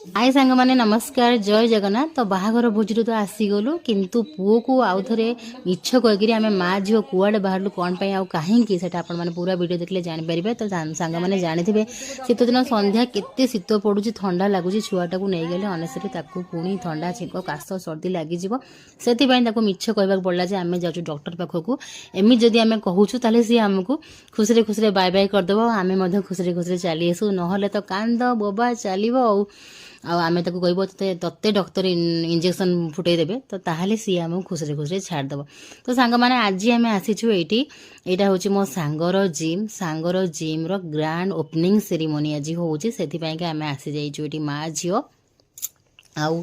हाय सांग माने नमस्कार जय जगन्नाथ। तो बाहाघर भोजी तो आसीगलु किंतु पुओ को आउ थे मिछ कहीकि आम माँ झील कुआड़े बाहर कौन आउ कहीं आपने माने पूरा वीडियो देखले जानीपारे। तो सांग मैंने जानी शीत दिन संध्या केते शीत पड़ू ठंडा लगुच छुआटा को नहीं गले अनेसरी पुणी ठंडा छींक काश सर्दी लगे से मिछ कहवाक पड़ा जे आम जाऊँ डॉक्टर पाखक एमि जदि आम कहूँ ताले सी आमको खुशी खुशी बाय बाय करदेव आम खुशी खुशी चली आसू ना तो कांद बोबा चलो आम ताको कहब तते डॉक्टर इंजेक्शन फुटे देबे तो ताहले सी आम खुशी खुशी छाड़देव। तो सांग माने आज आम आसीचु एटा हूँ मो सांगर जिम रो ग्रांड ओपनिंग सेरेमनी आज होउची सेथिपाई के आम आसी जाइचु एटी माँ झील आउ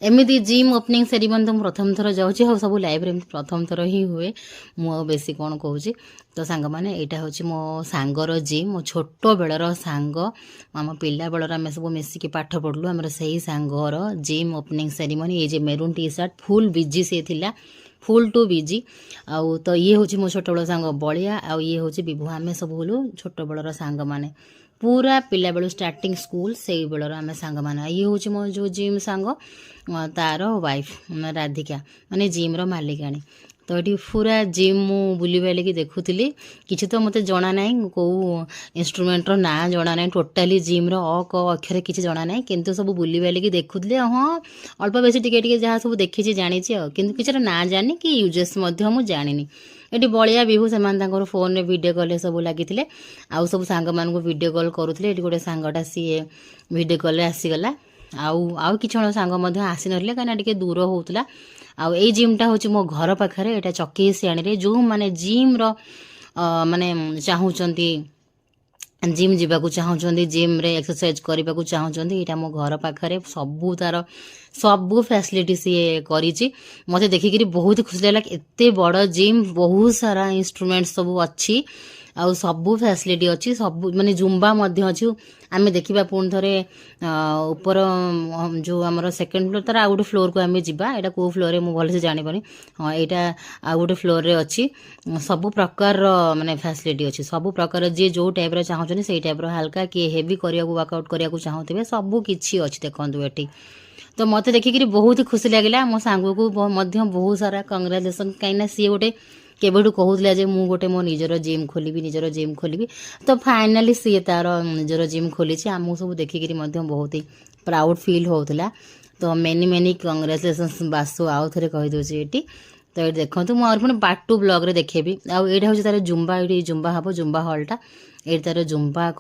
एमती जिम ओपनिंग सेरेमनी तो प्रथम थर जाऊँगी सब लाइव रे प्रथम थर ही हुए मु बेसी कौन कहूँ। तो सांग मैंने यहाँ हूँ मो सांगर जिम मो छोट बेलर सांग आम पिला बेलर आम सब मिसिकी पाठ पढ़लु आमर से ही सांगर जिम ओपनिंग सेरेमनी ये maroon T shirt full busy से थिला फुल टू बिजी आउ तो ये हूँ मो छोट बेल सांग बलिया आउ ये हूँ विभु आम सब बोलू छोट बेलर सांग मैंने पूरा पिला बेलू स्टार्टिंग स्कूल से बेलर आम सांग मैंने ये हूँ मो जो जिम सांग तार वाइफ राधिका माने जिम रो मालिकाणी। तो ये पूरा जिम मु बुली बालिकी देखुली किसी तो मत जना ना कौ इंस्ट्रुमेंटर ना जना ना टोटाली जिम रो क अक्षर किसी जना ना किंतु सब बुली बालिकी देखुली हाँ अल्प बेसी टिके जहाँ सब देखी जानी किंतु किसी ना जानी कि यूजेस मु जानी ये बलिया विभु से फोन रे वीडियो कॉल सब लगी आउ सब सांग मान वीडियो कॉल करुले ये गोटे सांगटा सी वीडियो कॉल आसीगला आउ कि सांग आसी ना कहीं दूर होता आउ ए जिमटा हूँ मो घर पाखे यहाँ चकी सियाणी जो मैंने जिम रो माने चाहूँगी जिम जावाक चाहूँगी जिम रे एक्सरसाइज करने को चाहूँगी यहाँ मो घर पाखे सबू तार सबू फैसिलिटी सी करी मत देखिक बहुत खुशी लगा एत बड़ जिम बहुत सारा इंस्ट्रुमेंट सब अच्छी आउ सबू फैसिलिटी अच्छी सब माने जुम्बा अच्छी आम देखा पुणी थे ऊपर जो आम सेकेंड फ्लोर तार आउ गोटे फ्लोर को आम जा यहाँ कौ फ्लोर में भलसे जानीपारे हाँ यहाँ आउ गोटे फ्लोर रे अच्छी सबू प्रकार माने फैसिलिटी अच्छी सबू प्रकार जी जो टाइप चाहूँ से टाइप हल्का किए हेवी करने वर्कआउट करने को चाहूे सबू किसी अच्छी देखो ये। तो मत देखिक बहुत खुशी लगे मो सांग को बहुत सारा कंग्राचुलेसन कहीं सी गोटे केबेठू कहूला जे मु गोटे मो निजर जिम खोली तो फाइनाली सी तार निजर जिम खोली आमको सब देखिक बहुत ही प्राउड फील होता। तो मेनी मेनी कंग्राचुलेसन बासु आउ थे कहीदे ये। तो ये देखो मुझे पुणी पार्ट 2 ब्लॉग रे देखेबी आउ यहाँ हूँ तार जुम्बा ये जुम्बा हम जुम्बा हॉलटा ये तार जुम्बा